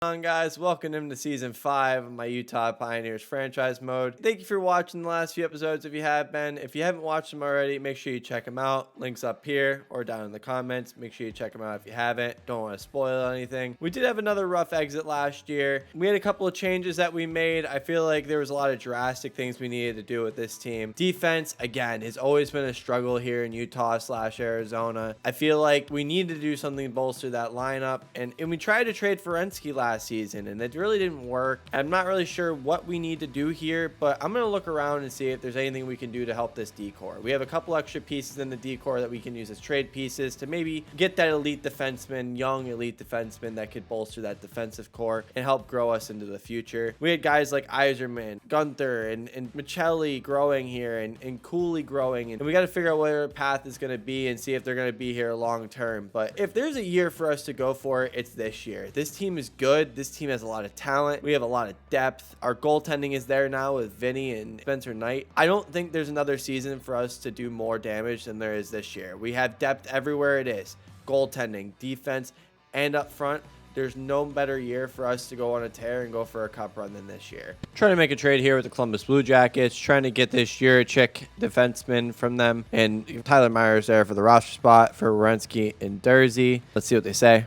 Guys, welcome into season 5 of my Utah Pioneers franchise mode. Thank you for watching the last few episodes if you have been. If you haven't watched them already, make sure you check them out. Links up here or down in the comments. Make sure you check them out if you haven't. Don't want to spoil anything. We did have another rough exit last year. We had a couple of changes that we made. I feel like there was a lot of drastic things we needed to do with this team. Defense, again, has always been a struggle here in Utah/Arizona. I feel like we need to do something to bolster that lineup. And we tried to trade Ferensky last season and it really didn't work. I'm not really sure what we need to do here, but I'm going to look around and see if there's anything we can do to help this decor. We have a couple extra pieces in the decor that we can use as trade pieces to maybe get that elite defenseman, young elite defenseman that could bolster that defensive core and help grow us into the future. We had guys like Yzerman, Gunther, and Michelli growing here and Cooley growing, and we got to figure out what our path is going to be and see if they're going to be here long term. But if there's a year for us to go for, it's this year. This team is good. This team has a lot of talent. We have a lot of depth. Our goaltending is there now with Vinny and Spencer Knight. I don't think there's another season for us to do more damage than there is this year. We have depth everywhere it is. Goaltending, defense, and up front. There's no better year for us to go on a tear and go for a cup run than this year. Trying to make a trade here with the Columbus Blue Jackets. Trying to get this Juracek defenseman from them. And Tyler Myers there for the roster spot for Werenski and Dursey. Let's see what they say.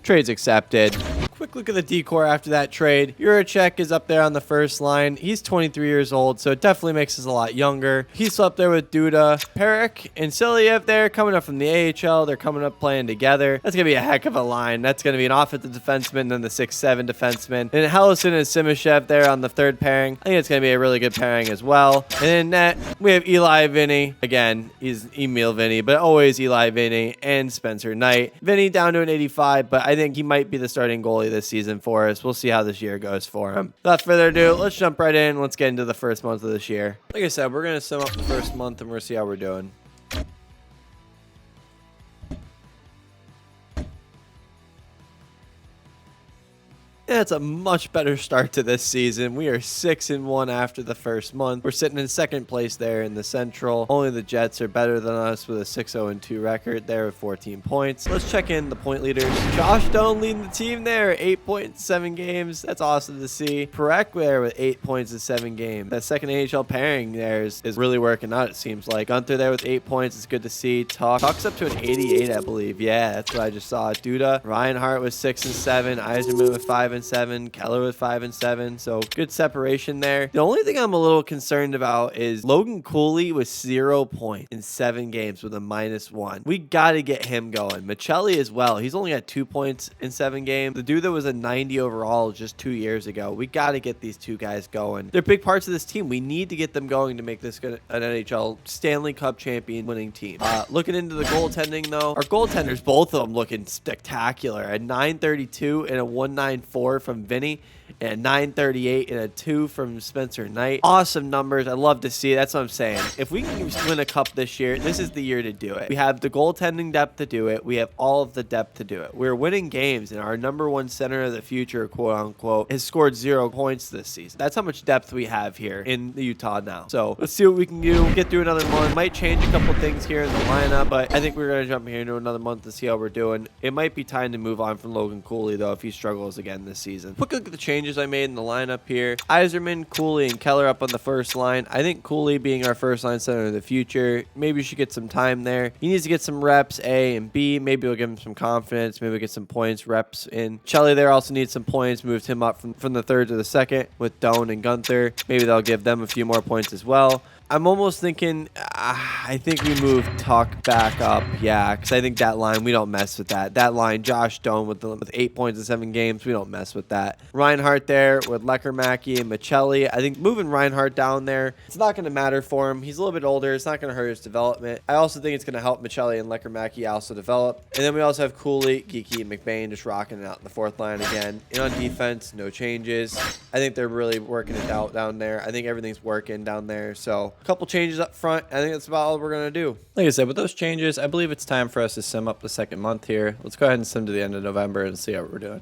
Trade's accepted. Quick look at the decor after that trade. Juracek is up there on the first line. He's 23 years old, so it definitely makes us a lot younger. He's up there with Duda. Perik and Silyev there coming up from the AHL. They're coming up playing together. That's going to be a heck of a line. That's going to be an offensive defenseman, then the 6'7" defenseman. And Hellison and Simashev there on the third pairing. I think it's going to be a really good pairing as well. And in net, we have Eli Vinny. Again, he's Emil Vinny, but always Eli Vinny and Spencer Knight. Vinny down to an 85, but I think he might be the starting goalie this season for us. We'll see how this year goes for him. Without further ado, let's jump right in. Let's get into the first month of this year. Like I said, we're going to sum up the first month and we're going to see how we're doing. Yeah, it's a much better start to this season. We are 6-1 after the first month. We're sitting in second place there in the Central. Only the Jets are better than us with a 6-0-2 record there with 14 points. Let's check in the point leaders. Josh Doan leading the team there, 8 points, 7 games. That's awesome to see. Perek there with 8 points in 7 games. That second AHL pairing there is really working out, it seems like. Gunther there with 8 points. It's good to see. Talk's up to an 88, I believe. Yeah, that's what I just saw. Duda, Reinhart with 6 and 7. Yzerman with 5 and 7. Keller with 5 and 7. So good separation there. The only thing I'm a little concerned about is Logan Cooley with 0 points in 7 games with a -1. We got to get him going. Michelli as well. He's only got 2 points in 7 games. The dude that was a 90 overall just 2 years ago. We got to get these two guys going. They're big parts of this team. We need to get them going to make this an NHL Stanley Cup champion winning team. Looking into the goaltending though, our goaltenders, both of them looking spectacular. A 932 and a 194 from Vinny, and a 938 and a 2 from Spencer Knight. Awesome numbers. I love to see it. That's what I'm saying. If we can win a cup this year, this is the year to do it. We have the goaltending depth to do it. We have all of the depth to do it. We're winning games, and our number one center of the future, quote unquote, has scored 0 points this season. That's how much depth we have here in the Utah now. So let's see what we can do. Get through another month. Might change a couple things here in the lineup, but I think we're going to jump here into another month to see how we're doing. It might be time to move on from Logan Cooley, though, if he struggles again this season. Quick look at the changes I made in the lineup here. Yzerman, Cooley, and Keller up on the first line. I think Cooley being our first line center of the future, maybe we should get some time there. He needs to get some reps, A and B. Maybe we'll give him some confidence. Maybe we'll get some points, reps in. Chelly there also needs some points. Moved him up from the third to the second with Doan and Gunther. Maybe they'll give them a few more points as well. I'm almost thinking, I think we move Tuck back up. Yeah, because I think that line, we don't mess with that. That line, Josh Doan with 8 points in 7 games, we don't mess with that. Reinhart there with Leckermacki and Michelli. I think moving Reinhart down there, it's not going to matter for him. He's a little bit older. It's not going to hurt his development. I also think it's going to help Michelli and Leckermacki also develop. And then we also have Cooley, Geeky, and McBain just rocking it out in the fourth line again. And on defense, no changes. I think they're really working it out down there. I think everything's working down there. So a couple changes up front. I think that's about all we're going to do. Like I said, with those changes, I believe it's time for us to sim up the second month here. Let's go ahead and sim to the end of November and see how we're doing.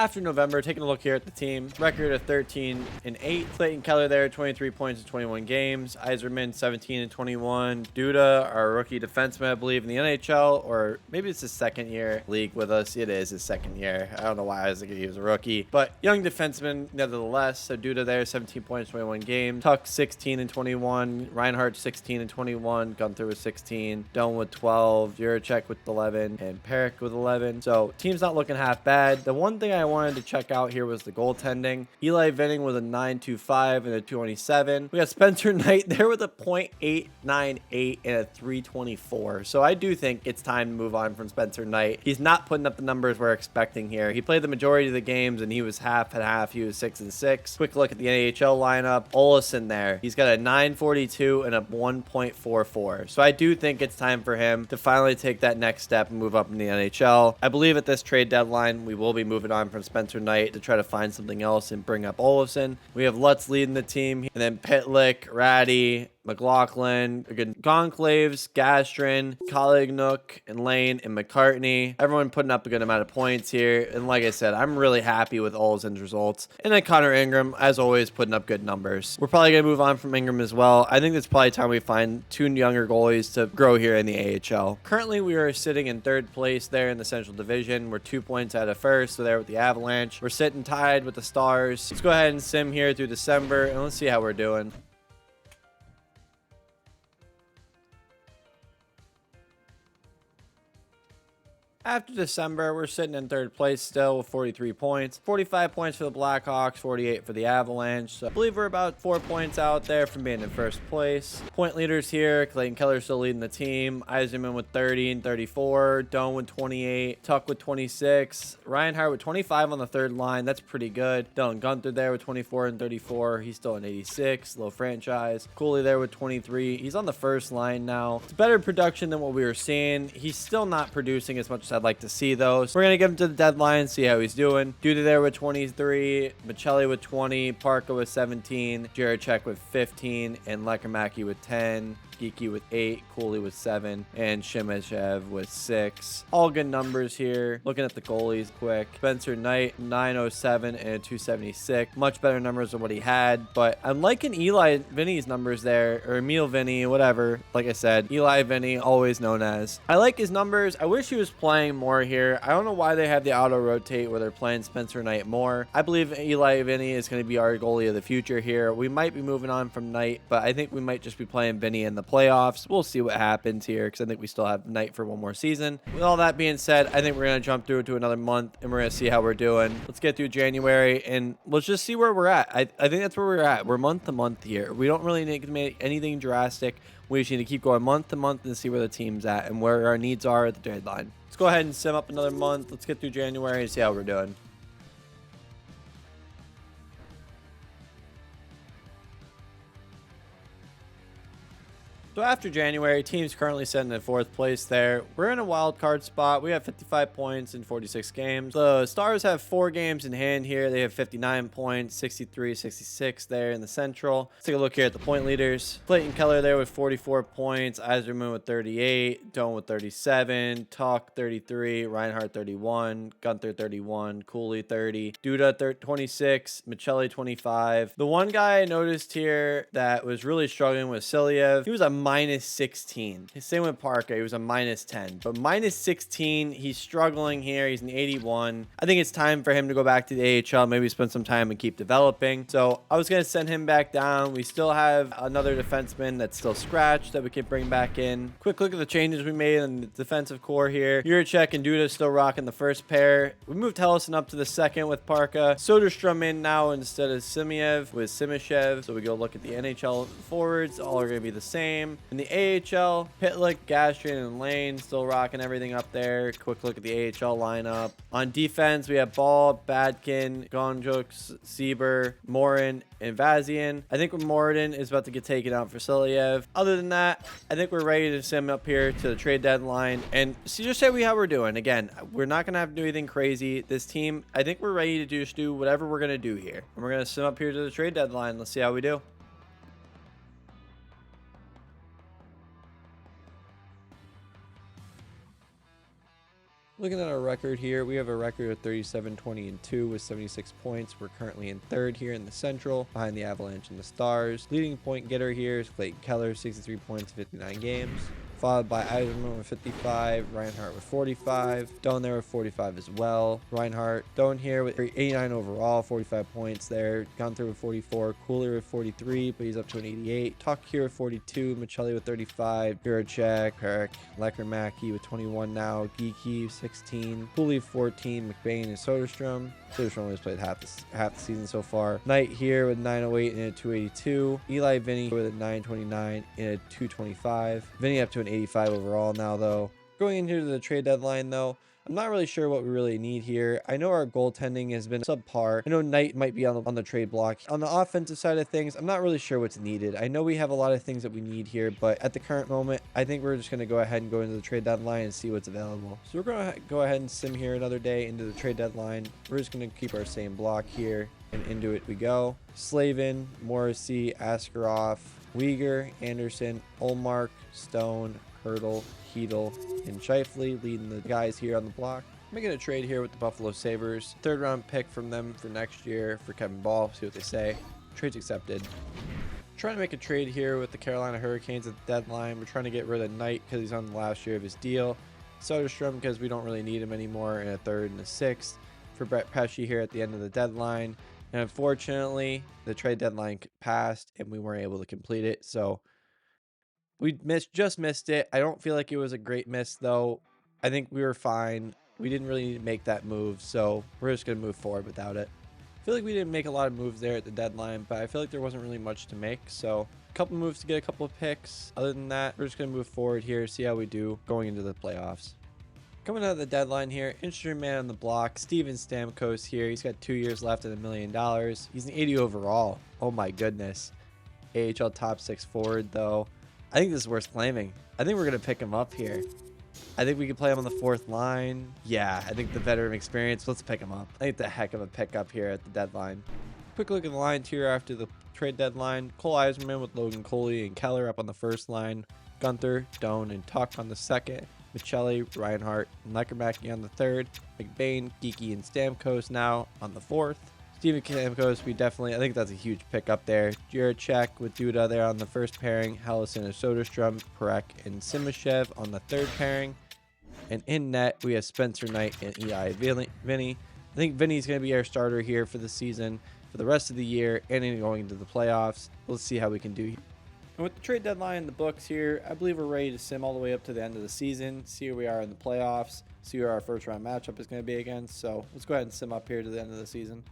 After November, taking a look here at the team, record of 13-8. Clayton Keller there, 23 points in 21 games. Yzerman, 17-21. Duda, our rookie defenseman, I believe, in the NHL, or maybe it's his second year league with us. It is his second year. I don't know why I was thinking he was a rookie, but young defenseman nevertheless. So Duda there, 17 points, 21 games. Tuck, 16-21. Reinhardt, 16-21. Gunther with 16. Doan with 12. Juracek with 11. And Perrick with 11. So team's not looking half bad. The one thing I wanted to check out here was the goaltending. Eli Venning with a 9.25 and a 227. We got Spencer Knight there with a .898 and a 324. So I do think it's time to move on from Spencer Knight. He's not putting up the numbers we're expecting here. He played the majority of the games and he was half and half. He was 6-6. Quick look at the NHL lineup. Olsen there. He's got a 942 and a 1.44. So I do think it's time for him to finally take that next step and move up in the NHL. I believe at this trade deadline, we will be moving on from Spencer Knight to try to find something else and bring up Olsen. We have Lutz leading the team, and then Pitlick, Ratty, McLaughlin, again, Gonclaves, Gastrin, Collignook, and Lane, and McCartney. Everyone putting up a good amount of points here. And like I said, I'm really happy with Olsen's results. And then Connor Ingram, as always, putting up good numbers. We're probably going to move on from Ingram as well. I think it's probably time we find two younger goalies to grow here in the AHL. Currently, we are sitting in third place there in the Central Division. We're 2 points out of first, so there with the Avalanche. We're sitting tied with the Stars. Let's go ahead and sim here through December, and let's see how we're doing. After December, we're sitting in third place still with 43 points. 45 points for the Blackhawks, 48 for the Avalanche. So I believe we're about 4 points out there from being in first place. Point leaders here, Clayton Keller still leading the team. Yzerman with 30 and 34. Doan with 28. Tuck with 26. Reinhardt with 25 on the third line. That's pretty good. Dylan Gunther there with 24 and 34. He's still an 86. Low franchise. Cooley there with 23. He's on the first line now. It's better production than what we were seeing. He's still not producing as much as I'd like to see those. We're going to give him to the deadline, see how he's doing. Duda there with 23, Michelli with 20, Parka with 17, Juracek with 15, and Lekermacki with 10. Geeky with 8, Cooley with 7, and Shimeshev with 6. All good numbers here. Looking at the goalies quick. Spencer Knight, 907 and a 276. Much better numbers than what he had, but I'm liking Eli Vinny's numbers there, or Emil Vinny, whatever. Like I said, Eli Vinny, always known as. I like his numbers. I wish he was playing more here. I don't know why they have the auto rotate where they're playing Spencer Knight more. I believe Eli Vinny is going to be our goalie of the future here. We might be moving on from Knight, but I think we might just be playing Vinny in the playoffs. We'll see what happens here because I think we still have Knight for one more season. With all that being said, I think we're going to jump through to another month and we're going to see how we're doing. Let's get through January and let's just see where we're at. I think that's where we're at. We're month to month here. We don't really need to make anything drastic. We just need to keep going month to month and see where the team's at and where our needs are at the deadline. Let's go ahead and sim up another month. Let's get through January and see how we're doing. So after January, team's currently sitting in fourth place there. We're in a wild card spot. We have 55 points in 46 games. The Stars have 4 games in hand here. They have 59 points, 63, 66 there in the Central. Let's take a look here at the point leaders. Clayton Keller there with 44 points. Yzerman with 38. Doan with 37. Tuck 33. Reinhardt 31. Gunther 31. Cooley 30. Duda 26. Michelli 25. The one guy I noticed here that was really struggling was Silyev. He was a minus 16. Same with Parker. He was a minus 10. But minus 16, he's struggling here. He's an 81. I think it's time for him to go back to the AHL, maybe spend some time and keep developing. So I was going to send him back down. We still have another defenseman that's still scratched that we can bring back in. Quick look at the changes we made in the defensive core here. Juracek and Duda still rocking the first pair. We moved Hellison up to the second with Parka. Soderstrom in now instead of Simiev with Simishev. So we go look at the NHL forwards. All are going to be the same. In the AHL, Pitlick, Gastrin, and Lane still rocking everything up there. Quick look at the AHL lineup. On defense, we have Ball, Badkin, Gonjuk, Sieber, Morin, and Vazian. I think Morin is about to get taken out for Silyev. Other than that, I think we're ready to sim up here to the trade deadline and see just how we're doing. Again, we're not going to have to do anything crazy. This team, I think we're ready to just do whatever we're going to do here. And we're going to sim up here to the trade deadline. Let's see how we do. Looking at our record here, we have a record of 37-20-2 with 76 points. We're currently in third here in the Central, behind the Avalanche and the Stars. Leading point getter here is Clayton Keller, 63 points, 59 games. Followed by Eisenman with 55, Reinhart with 45, Doan there with 45 as well. Reinhart, Doan here with 89 overall, 45 points there. Gunther with 44, Cooler with 43, but he's up to an 88. Tuck here with 42, Michelli with 35, Juracek, Perek, Lecker-Mackey with 21 now, Geeky 16, Cooley 14, McBain and Soderstrom. Soderstrom has played half the season so far. Knight here with 908 and a 282. Eli Vinny with a 929 and a 225. Vinny up to an 85 overall now though. Going into the trade deadline though, I'm not really sure what we really need here. I know our goaltending has been subpar. I know Knight might be on the trade block. On the offensive side of things, I'm not really sure what's needed. I know we have a lot of things that we need here, but at the current moment, I think we're just going to go ahead and go into the trade deadline and see what's available. So we're going to go ahead and sim here another day into the trade deadline. We're just going to keep our same block here, and into it we go. Slavin, Morrissey, Askarov, Uyghur, Anderson, Olmark, Stone, Hurdle, Heedle, and Shifley leading the guys here on the block. Making a trade here with the Buffalo Sabres. Third round pick from them for next year for Kevin Ball. See what they say. Trade's accepted. Trying to make a trade here with the Carolina Hurricanes at the deadline. We're trying to get rid of Knight because he's on the last year of his deal. Soderstrom because we don't really need him anymore in a third and a sixth. For Brett Pesce here at the end of the deadline. And unfortunately, the trade deadline passed and we weren't able to complete it. So we just missed it. I don't feel like it was a great miss, though. I think we were fine. We didn't really need to make that move, so we're just going to move forward without it. I feel like we didn't make a lot of moves there at the deadline, but I feel like there wasn't really much to make. So a couple moves to get a couple of picks. Other than that, we're just going to move forward here, see how we do going into the playoffs. Coming out of the deadline here, interesting man on the block, Steven Stamkos here. He's got 2 years left at $1 million. He's an 80 overall. Oh my goodness. AHL top 6 forward, though. I think this is worth claiming. I think we're going to pick him up here. I think we can play him on the fourth line. Yeah, I think the veteran experience, let's pick him up. I think the heck of a pickup here at the deadline. Quick look at the lines here after the trade deadline. Cole Eiserman with Logan Coley and Keller up on the first line. Gunther, Doan, and Tuck on the second. Michelli, Reinhart, and Lecker-Mackey on the third. McBain, Geeky, and Stamkos now on the fourth. Steven Stamkos, I think that's a huge pickup there. Juracek with Duda there on the first pairing. Hellison and Soderstrom, Perek, and Simashev on the third pairing. And in net, we have Spencer Knight and Eli Vinny. I think Vinny's going to be our starter here for the season, for the rest of the year, and then going into the playoffs. Let's see how we can do. And with the trade deadline in the books here, I believe we're ready to sim all the way up to the end of the season, see where we are in the playoffs, see where our first round matchup is going to be against. So let's go ahead and sim up here to the end of the season.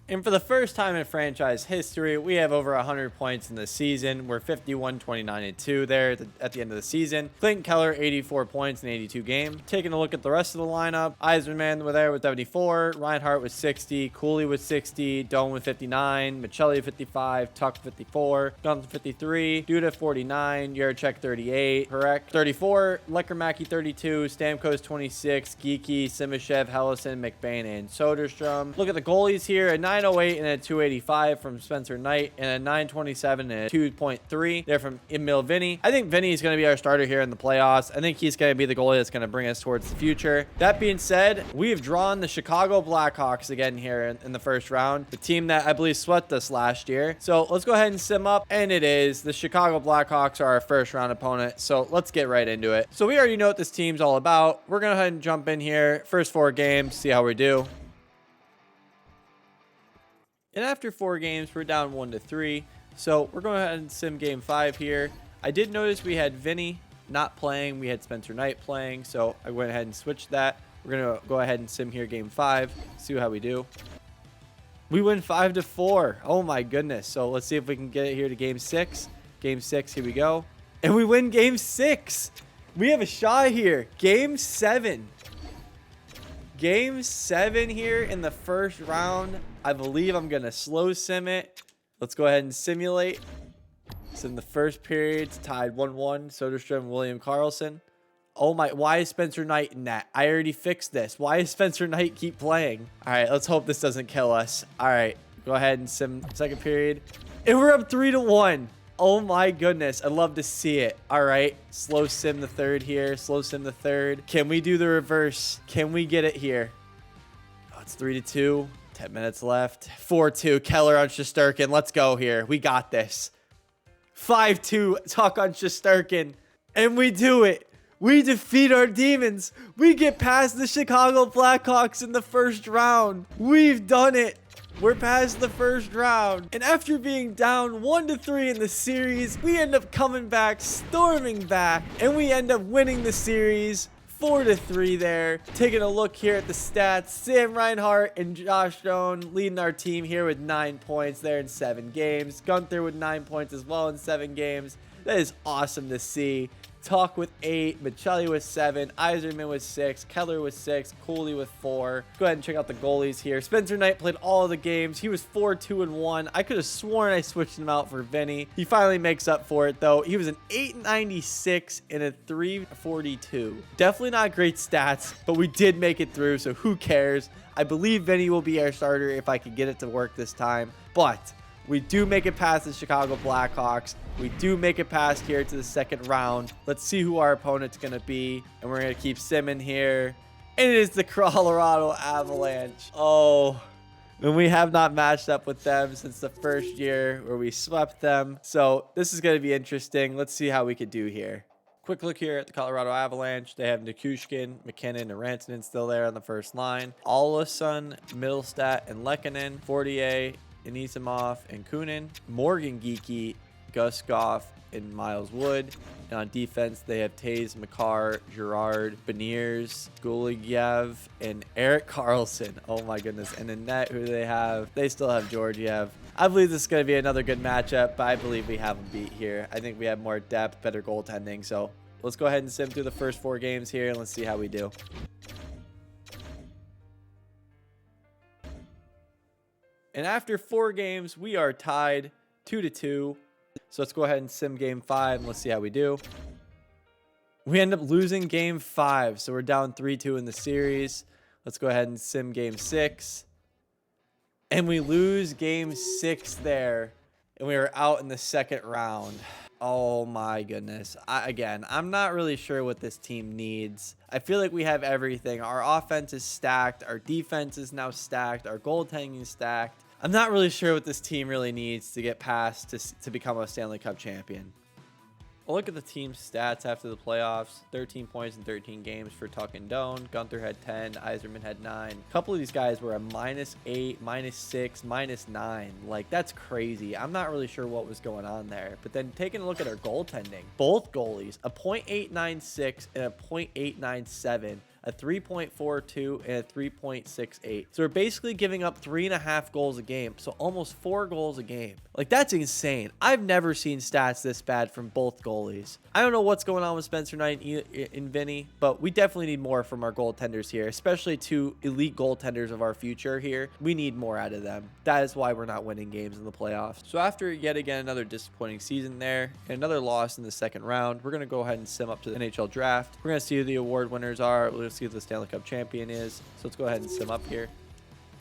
And for the first time in franchise history, we have over 100 points in the season. We're 51-29-2 there at the end of the season. Clayton Keller, 84 points in 82 games. Taking a look at the rest of the lineup, Eisenman were there with 74, Reinhart with 60, Cooley with 60, Doan with 59, Michelli 55, Tuck 54, Gunther 53, Duda 49, Juracek 38, Perek 34, Lecker-Mackey 32, Stamkos 26, Geeky, Simashev, Hellison, McBain, and Soderstrom. Look at the goalies here, a 908 and a 285 from Spencer Knight, and a 927 and a 2.3 there from Emil Vinny. I think Vinny is going to be our starter here in the playoffs. I think he's going to be the goalie that's going to bring us towards the future. That being said, we have drawn the Chicago Blackhawks again here in the first round, the team that I believe swept us last year. So let's go ahead and sim up, and it is the Chicago Blackhawks are our first round opponent. So let's get right into it. So we already know what this team's all about. We're going to go ahead and jump in here. First 4 games, see how we do. And after 4 games, we're down 1-3. So we're going ahead and sim game 5 here. I did notice we had Vinny not playing. We had Spencer Knight playing. So I went ahead and switched that. We're going to go ahead and sim here game 5. See how we do. We win 5-4. Oh my goodness. So let's see if we can get it here to game 6. Game 6, here we go. And we win game 6. We have a shot here. Game 7. Game 7 here in the first round. I believe I'm going to slow sim it. Let's go ahead and simulate. So in the first period, it's tied 1-1. Soderstrom and William Karlsson. Oh my, why is Spencer Knight in that? I already fixed this. Why does Spencer Knight keep playing? All right, let's hope this doesn't kill us. All right, Go ahead and sim second period. And we're up 3-1. Oh my goodness. I'd love to see it. All right. Slow sim the third here. Slow sim the third. Can we do the reverse? Can we get it here? Oh, it's 3-2. 10 minutes left. 4-2. Keller on Shesterkin. Let's go here. We got this. 5-2. Tuck on Shesterkin. And we do it. We defeat our demons. We get past the Chicago Blackhawks in the first round. We've done it. We're past the first round. And after being down 1-3 in the series, we end up coming back, storming back, and we end up winning the series 4-3 there. Taking a look here at the stats, Sam Reinhart and Josh Stone leading our team here with 9 points there in 7 games. Gunther with 9 points as well in 7 games. That is awesome to see. Tuck with 8, Michelli with 7, Yzerman with 6, Keller with 6, Cooley with 4. Go ahead and check out the goalies here. Spencer Knight played all of the games. He was 4-2-1. I could have sworn I switched him out for Vinny. He finally makes up for it, though. He was an 896 and a 342. Definitely not great stats, but we did make it through, so who cares? I believe Vinny will be our starter if I can get it to work this time, but we do make it past the Chicago Blackhawks. We do make it past here to the second round. Let's see who our opponent's going to be. And we're going to keep simming here. And it is the Colorado Avalanche. Oh, and we have not matched up with them since the first year where we swept them. So this is going to be interesting. Let's see how we could do here. Quick look here at the Colorado Avalanche. They have Nikushkin, McKinnon, and Rantanen still there on the first line. Olason, Middlestat, and Lehkonen. Fortier, Anisimov, and Kunin. Morgan Geeky, Guskov, and Miles Wood. And on defense, they have Taze, Makar, Gerard, Beniers, Gulagiev, and Eric Carlson. Oh my goodness. And in net, who do they have? They still have Georgiev. I believe this is going to be another good matchup, but I believe we have them beat here. I think we have more depth, better goaltending. So let's go ahead and sim through the first 4 games here, and let's see how we do. And after 4 games, we are tied 2-2. So let's go ahead and sim game 5 and let's see how we do. We end up losing game 5. So we're down 3-2 in the series. Let's go ahead and sim game 6. And we lose game 6 there. And we are out in the second round. Oh my goodness. Again, I'm not really sure what this team needs. I feel like we have everything. Our offense is stacked. Our defense is now stacked. Our goaltending is stacked. I'm not really sure what this team really needs to get past to become a Stanley Cup champion. I'll look at the team's stats after the playoffs. 13 points in 13 games for Tuck and Doan. Gunther had 10. Yzerman had 9. A couple of these guys were a -8, -6, -9. Like, that's crazy. I'm not really sure what was going on there. But then taking a look at our goaltending. Both goalies, a .896 and a .897. A 3.42 and a 3.68. So we're basically giving up 3.5 goals a game. So almost 4 goals a game. Like, that's insane. I've never seen stats this bad from both goalies. I don't know what's going on with Spencer Knight and Vinny, but we definitely need more from our goaltenders here, especially 2 elite goaltenders of our future here. We need more out of them. That is why we're not winning games in the playoffs. So after yet again another disappointing season there and another loss in the second round, we're going to go ahead and sim up to the NHL draft. We're going to see who the award winners are. We're going to see who the Stanley Cup champion is. So let's go ahead and sim up here.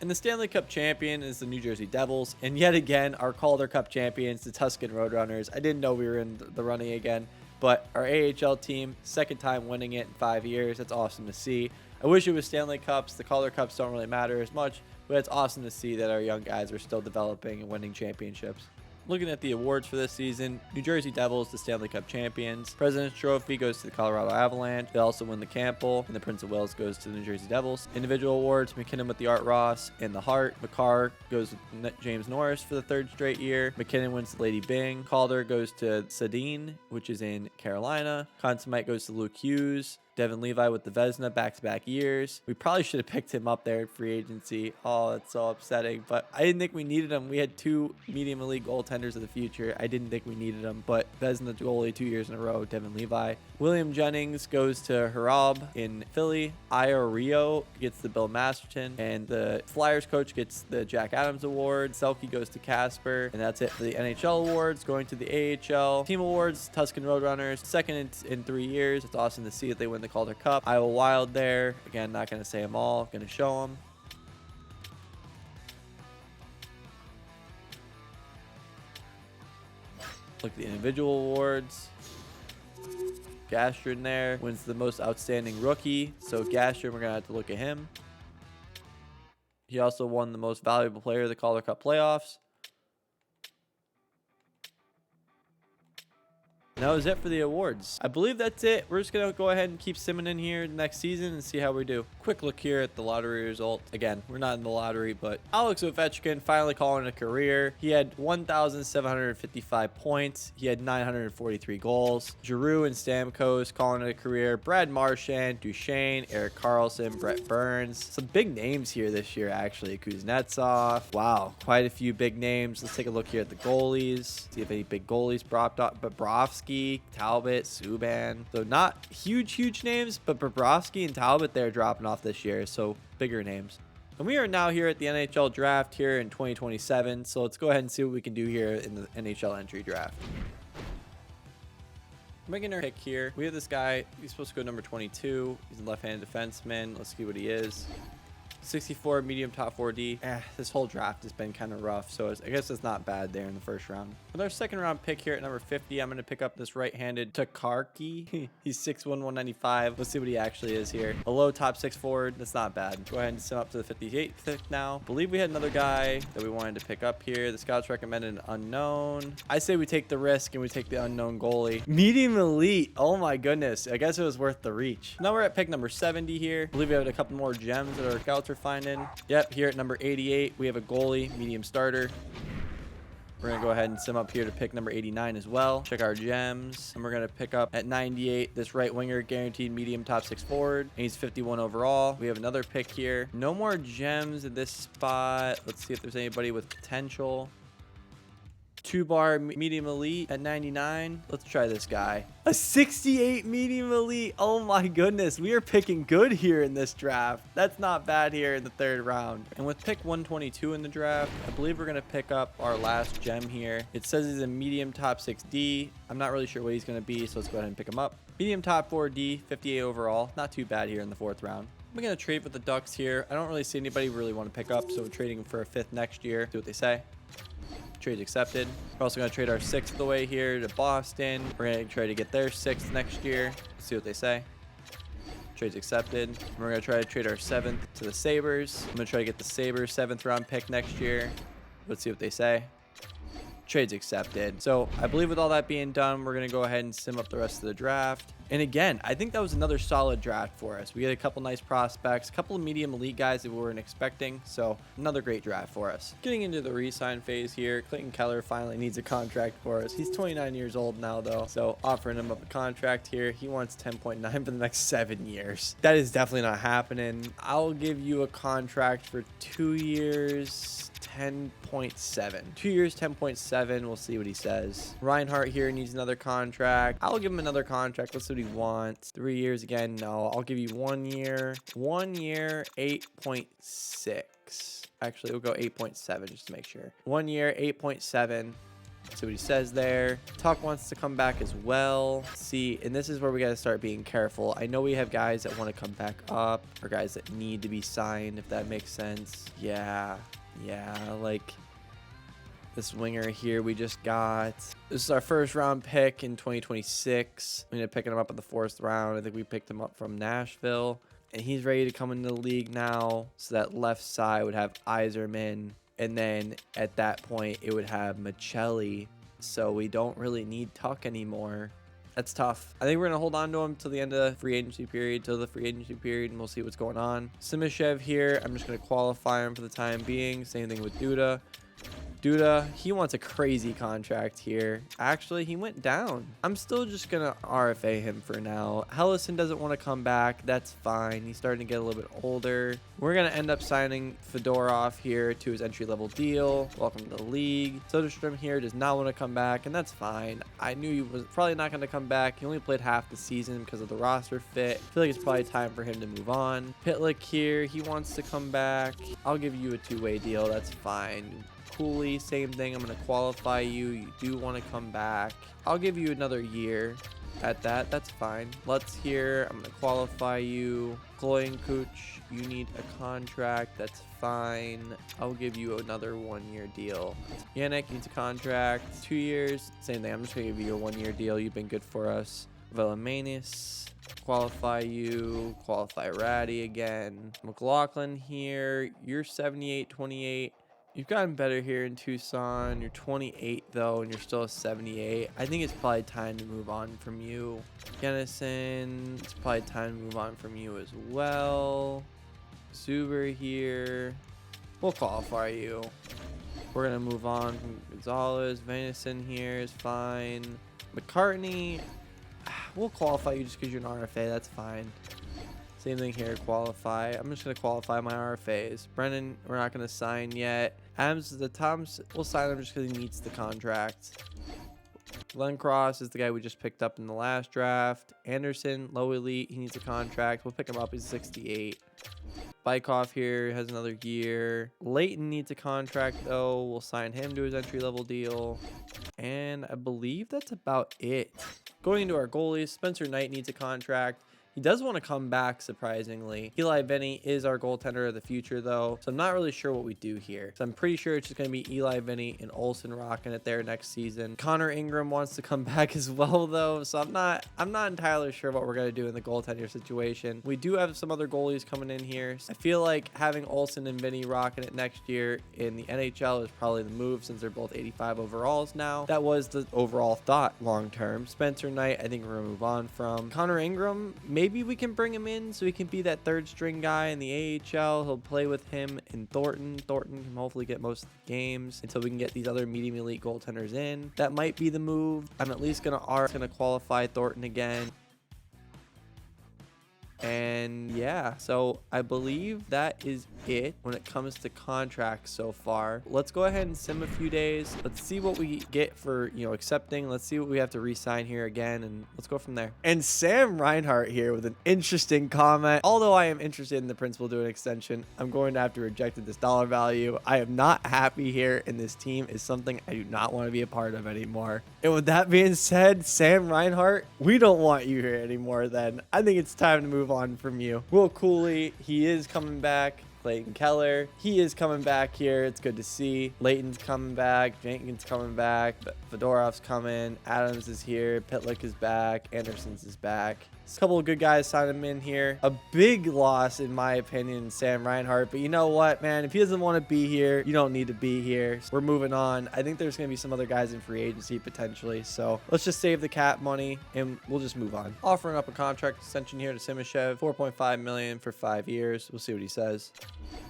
And the Stanley Cup champion is the New Jersey Devils. And yet again, our Calder Cup champions, the Tuscan Roadrunners. I didn't know we were in the running again. But our AHL team, second time winning it in 5 years. That's awesome to see. I wish it was Stanley Cups. The Calder Cups don't really matter as much. But it's awesome to see that our young guys are still developing and winning championships. Looking at the awards for this season, New Jersey Devils, the Stanley Cup champions. President's Trophy goes to the Colorado Avalanche. They also win the Campbell, and the Prince of Wales goes to the New Jersey Devils. Individual awards, McKinnon with the Art Ross and the Hart. Makar goes to James Norris for the 3rd straight year. McKinnon wins the Lady Byng. Calder goes to Sedin, which is in Carolina. Conn Smythe goes to Luke Hughes. Devin Levi with the Vezina back-to-back years. We probably should have picked him up there at free agency. Oh, that's so upsetting. But I didn't think we needed him. We had 2 medium elite goaltenders of the future. I didn't think we needed him. But Vezina goalie 2 years in a row, Devin Levi. William Jennings goes to Harab in Philly. Io Rio gets the Bill Masterton. And the Flyers coach gets the Jack Adams Award. Selke goes to Casper. And that's it for the NHL awards. Going to the AHL team awards, Tuscan Roadrunners. Second in 3 years. It's awesome to see that they win the Calder Cup. Iowa Wild there. Again, not going to say them all. Going to show them. Look at the individual awards. Gastrin there wins the most outstanding rookie. So Gastrin, we're going to have to look at him. He also won the most valuable player of the Calder Cup playoffs. And that was it for the awards. I believe that's it. We're just going to go ahead and keep simming in here next season and see how we do. Quick look here at the lottery result. Again, we're not in the lottery, but Alex Ovechkin finally calling it a career. He had 1,755 points. He had 943 goals. Giroux and Stamkos calling it a career. Brad Marchand, Duchesne, Erik Karlsson, Brett Burns. Some big names here this year, actually. Kuznetsov. Wow, quite a few big names. Let's take a look here at the goalies. See if any big goalies propped up. Bobrovsky, Talbot, Subban. So not huge names, but Bobrovsky and Talbot, they're dropping off this year. So bigger names. And we are now here at the NHL draft here in 2027. So let's go ahead and see what we can do here in the NHL entry draft. Making our pick here. We have this guy. He's supposed to go number 22. He's a left-handed defenseman. Let's see what he is. 64 medium top 4D. This whole draft has been kind of rough, so I guess it's not bad there in the first round. With our second round pick here at number 50, I'm going to pick up this right-handed Takarki. He's 6'1", 195. Let's see what he actually is here. A low top 6 forward. That's not bad. Go ahead and send up to the 58th pick now. Believe we had another guy that we wanted to pick up here. The scouts recommended an unknown. I say we take the risk and we take the unknown goalie. Medium elite. Oh my goodness. I guess it was worth the reach. Now we're at pick number 70 here. I believe we have a couple more gems that our scouts are finding. Yep, here at number 88, we have a goalie, medium starter. We're going to go ahead and sim up here to pick number 89 as well. Check our gems. And we're going to pick up at 98 this right winger, guaranteed medium top 6 forward. And he's 51 overall. We have another pick here. No more gems at this spot. Let's see if there's anybody with potential. 2-bar medium elite at 99. Let's try this guy. A 68 medium elite. Oh my goodness. We are picking good here in this draft. That's not bad here in the third round. And with pick 122 in the draft, I believe we're going to pick up our last gem here. It says he's a medium top 6D. I'm not really sure what he's going to be, so let's go ahead and pick him up. Medium top 4D, 58 overall. Not too bad here in the fourth round. I'm going to trade with the Ducks here. I don't really see anybody we really want to pick up, so we're trading him for a 5th next year. See what they say. Trades accepted. We're also going to trade our 6th away here to Boston. We're going to try to get their 6th next year. See what they say. Trades accepted. And we're going to try to trade our 7th to the Sabres. I'm going to try to get the Sabres 7th round pick next year. Let's see what they say. Trades accepted. So I believe with all that being done, we're going to go ahead and sim up the rest of the draft. And again, I think that was another solid draft for us. We had a couple nice prospects, a couple of medium elite guys that we weren't expecting. So another great draft for us. Getting into the re-sign phase here, Clayton Keller finally needs a contract for us. He's 29 years old now though. So offering him up a contract here. He wants 10.9 for the next 7 years. That is definitely not happening. I'll give you a contract for 2 years. 10.7. 2 years, 10.7. We'll see what he says. Reinhardt here needs another contract. I'll give him another contract. Let's see what he wants. 3 years again. No, I'll give you 1 year. 1 year, 8.6. Actually, we'll go 8.7 just to make sure. 1 year, 8.7. See what he says there. Tuck wants to come back as well. See, and this is where we got to start being careful. I know we have guys that want to come back up or guys that need to be signed, if that makes sense. Yeah, like this winger here we just got. This is our first round pick in 2026. I'm going to pick him up in the 4th round. I think we picked him up from Nashville. And he's ready to come into the league now. So that left side would have Yzerman. And then at that point, it would have Michelli. So we don't really need Tuck anymore. That's tough. I think we're going to hold on to him till the end of the free agency period, and we'll see what's going on. Simishev here, I'm just going to qualify him for the time being. Same thing with Duda. Duda, he wants a crazy contract here. Actually, he went down. I'm still just going to RFA him for now. Hellison doesn't want to come back. That's fine. He's starting to get a little bit older. We're going to end up signing Fedorov here to his entry-level deal. Welcome to the league. Soderstrom here does not want to come back, and that's fine. I knew he was probably not going to come back. He only played half the season because of the roster fit. I feel like it's probably time for him to move on. Pitlick here, he wants to come back. I'll give you a 2-way deal. That's fine. Cooley, same thing. I'm going to qualify you. You do want to come back. I'll give you another year. at that. That's fine. Let's hear. I'm going to qualify you. Clayton Cooch, you need a contract. That's fine. I'll give you another 1-year deal. Yannick needs a contract. 2 years. Same thing. I'm just going to give you a 1-year deal. You've been good for us. Velamanis, qualify you. Qualify Ratty again. McLaughlin here. You're 78-28. You've gotten better here in Tucson. You're 28 though, and you're still a 78. I think it's probably time to move on from you. Jennison, it's probably time to move on from you as well. Zuber here. We'll qualify you. We're gonna move on from Gonzalez. Venison here is fine. McCartney, we'll qualify you just because you're an RFA. That's fine. Same thing here, qualify. I'm just going to qualify my RFAs. Brennan, we're not going to sign yet. Adams, the Toms, we'll sign him just because he meets the contract. Glenn Cross is the guy we just picked up in the last draft. Anderson, low elite, he needs a contract. We'll pick him up, he's 68. Bykoff here has another year. Layton needs a contract though. We'll sign him to his entry-level deal. And I believe that's about it. Going into our goalies, Spencer Knight needs a contract. He does want to come back, surprisingly. Eli Vinny is our goaltender of the future, though, so I'm not really sure what we do here. So I'm pretty sure it's just going to be Eli Vinny and Olsen rocking it there next season. Connor Ingram wants to come back as well, though, so I'm not entirely sure what we're going to do in the goaltender situation. We do have some other goalies coming in here. I feel like having Olsen and Vinny rocking it next year in the NHL is probably the move since they're both 85 overalls now. That was the overall thought long term. Spencer Knight, I think we're going to move on from. Connor Ingram, maybe we can bring him in so he can be that third string guy in the AHL. He'll play with him in Thornton. Thornton can hopefully get most of the games until we can get these other medium elite goaltenders in. That might be the move. I'm at least gonna qualify Thornton again. And yeah, so I believe that is it when it comes to contracts so far. Let's go ahead and sim a few days. Let's see what we get for, accepting. Let's see what we have to re-sign here again, and let's go from there. And Sam Reinhart here with an interesting comment. Although I am interested in the principal doing an extension, I'm going to have to reject this dollar value. I am not happy here, and this team is something I do not want to be a part of anymore. And with that being said, Sam Reinhart, we don't want you here anymore then. I think it's time to move on from you. Will Cooley, he is coming back. Clayton Keller, he is coming back here. It's good to see. Layton's coming back. Jenkins coming back. Fedorov's coming. Adams is here. Pitlick is back. Anderson's is back. A couple of good guys signed him in here. A big loss, in my opinion, Sam Reinhart. But you know what, man? If he doesn't want to be here, you don't need to be here. We're moving on. I think there's going to be some other guys in free agency potentially. So let's just save the cap money and we'll just move on. Offering up a contract extension here to Simashev. $4.5 million for 5 years. We'll see what he says.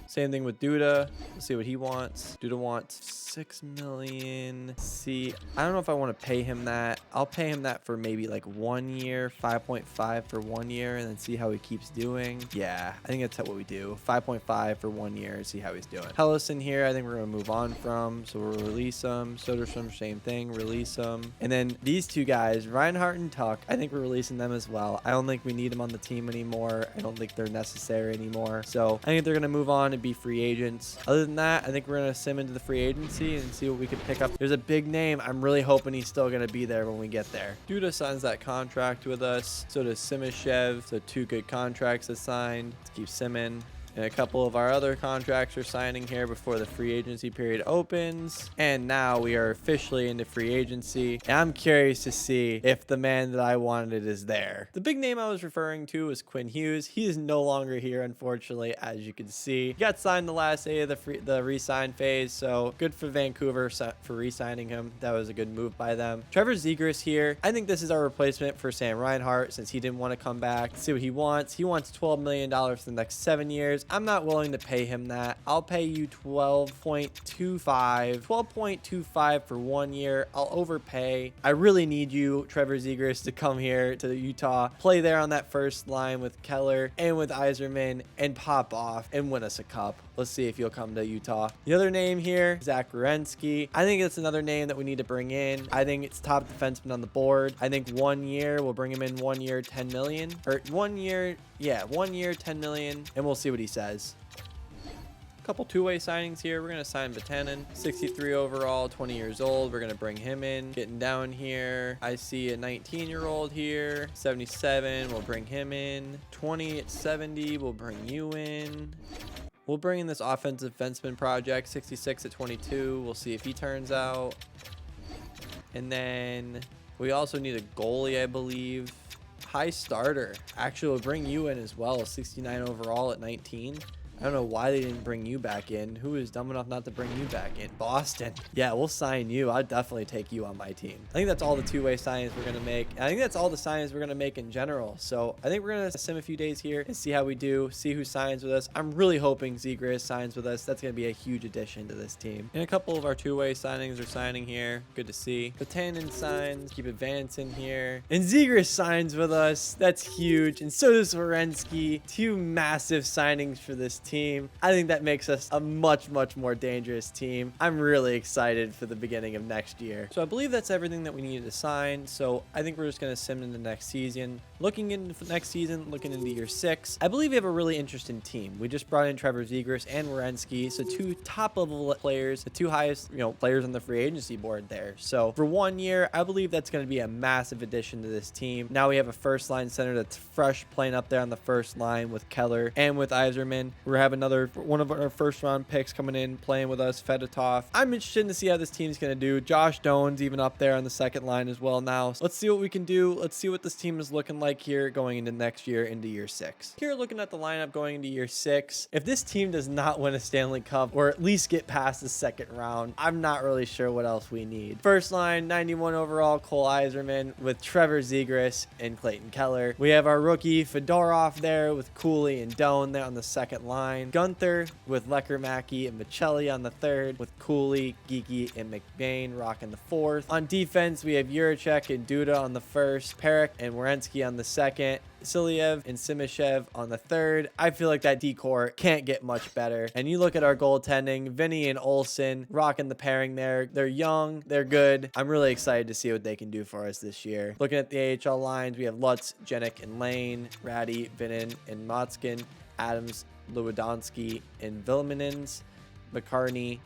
Same thing with Duda. Let's see what he wants. Duda wants $6 million. See, I don't know if I want to pay him that. I'll pay him that for maybe like 1 year, 5.5 for 1 year, and then see how he keeps doing. Yeah, I think that's what we do. 5.5 for 1 year and see how he's doing. Hellison here, I think we're going to move on from, so we'll release him. Soderstrom, same thing, release him. And then these two guys, Reinhardt and Tuck, I think we're releasing them as well. I don't think we need them on the team anymore. I don't think they're necessary anymore. So I think they're going to move on and be free agents. Other than that, I think we're going to sim into the free agency and see what we can pick up. There's a big name. I'm really hoping he's still going to be there when we get there. Duda signs that contract with us. So does Simashev. So 2 good contracts assigned. Let's keep simming. And a couple of our other contracts are signing here before the free agency period opens. And now we are officially into free agency. And I'm curious to see if the man that I wanted is there. The big name I was referring to is Quinn Hughes. He is no longer here, unfortunately, as you can see. He got signed the last day of the re-sign phase. So good for Vancouver for re-signing him. That was a good move by them. Trevor Zegras here. I think this is our replacement for Sam Reinhart since he didn't want to come back. Let's see what he wants. He wants $12 million for the next 7 years. I'm not willing to pay him that. I'll pay you 12.25 for 1 year. I'll overpay. I really need you, Trevor Zegras, to come here to Utah, play there on that first line with Keller and with Yzerman and pop off and win us a cup. Let's see if you'll come to Utah. The other name here, Zach Werenski. I think it's another name that we need to bring in. I think it's top defenseman on the board. I think 1 year, we'll bring him in 1 year, 10 million. Or 1 year, yeah, 1 year, 10 million. And we'll see what he says. Couple two-way signings here. We're going to sign Vatanen, 63 overall, 20 years old. We're going to bring him in. Getting down here, I see a 19-year-old here, 77. We'll bring him in. 20 at 70. We'll bring you in. We'll bring in this offensive defenseman project, 66 at 22. We'll see if he turns out. And then we also need a goalie, I believe. High starter. Actually, we'll bring you in as well, 69 overall at 19. I don't know why they didn't bring you back in. Who is dumb enough not to bring you back in? Boston. Yeah, we'll sign you. I'd definitely take you on my team. I think that's all the two-way signings we're going to make. And I think that's all the signings we're going to make in general. So I think we're going to sim a few days here and see how we do, see who signs with us. I'm really hoping Zegras signs with us. That's going to be a huge addition to this team. And a couple of our two-way signings are signing here. Good to see. Vatanen signs. Keep Advance in here. And Zegras signs with us. That's huge. And so does Werenski. Two massive signings for this team. I think that makes us a much more dangerous team. I'm really excited for the beginning of next year. So I believe that's everything that we needed to sign. So I think we're just going to sim into next season. Looking into next season, looking into year 6, I believe we have a really interesting team. We just brought in Trevor Zegras and Werenski, so two top level players, the two highest, players on the free agency board there. So for 1 year, I believe that's going to be a massive addition to this team. Now we have a first line center that's fresh, playing up there on the first line with Keller and with Yzerman. We're having another one of our first round picks coming in playing with us, Fedotov. I'm interested to see how this team's going to do. Josh Doan's even up there on the second line as well now. So let's see what we can do. Let's see what this team is looking like here going into next year, into year 6. Here, looking at the lineup going into year 6, if this team does not win a Stanley Cup or at least get past the second round, I'm not really sure what else we need. First line, 91 overall, Cole Yzerman with Trevor Zegras and Clayton Keller. We have our rookie Fedorov there with Cooley and Doan there on the second line. Gunther with Leckermacki and Michelli on the third, with Cooley, Geeky, and McBain rocking the fourth. On defense, we have Juracek and Duda on the first, Perek and Werenski on the second, Siliev and Simishev on the third. I feel like that decor can't get much better. And you look at our goaltending, Vinny and Olsen rocking the pairing there. They're young, they're good. I'm really excited to see what they can do for us this year. Looking at the AHL lines, we have Lutz, Jenik, and Lane, Ratty, Vinin, and Motzkin, Adams, Lewandowski, and Vilmanins, McCartney,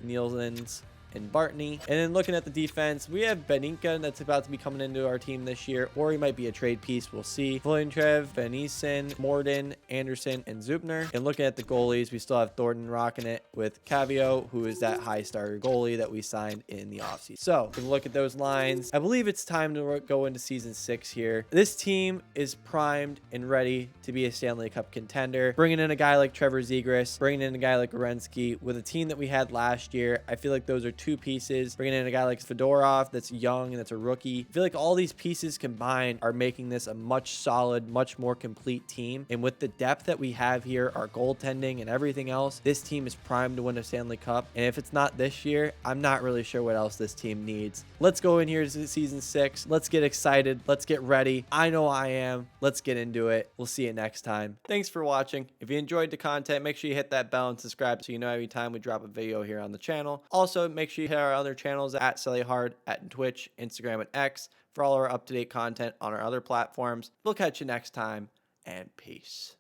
Nielsen's, and Bartney. And then looking at the defense, we have Beninka that's about to be coming into our team this year, or he might be a trade piece. We'll see. Volentrev, Benison, Morden, Anderson, and Zubner. And looking at the goalies, we still have Thornton rocking it with Cavio, who is that high starter goalie that we signed in the offseason. So if we look at those lines, I believe it's time to go into season 6 here. This team is primed and ready to be a Stanley Cup contender. Bringing in a guy like Trevor Zegras, bringing in a guy like Werenski, with a team that we had last year, I feel like those are two pieces. Bringing in a guy like Fedorov that's young and that's a rookie. I feel like all these pieces combined are making this a much solid, much more complete team. And with the depth that we have here, our goaltending and everything else, this team is primed to win a Stanley Cup. And if it's not this year, I'm not really sure what else this team needs. Let's go in here to season 6. Let's get excited. Let's get ready. I know I am. Let's get into it. We'll see you next time. Thanks for watching. If you enjoyed the content, make sure you hit that bell and subscribe so you know every time we drop a video here on the channel. Also, make sure you hit our other channels at SellyHard at Twitch, Instagram, and X for all our up-to-date content on our other platforms. We'll catch you next time, and peace.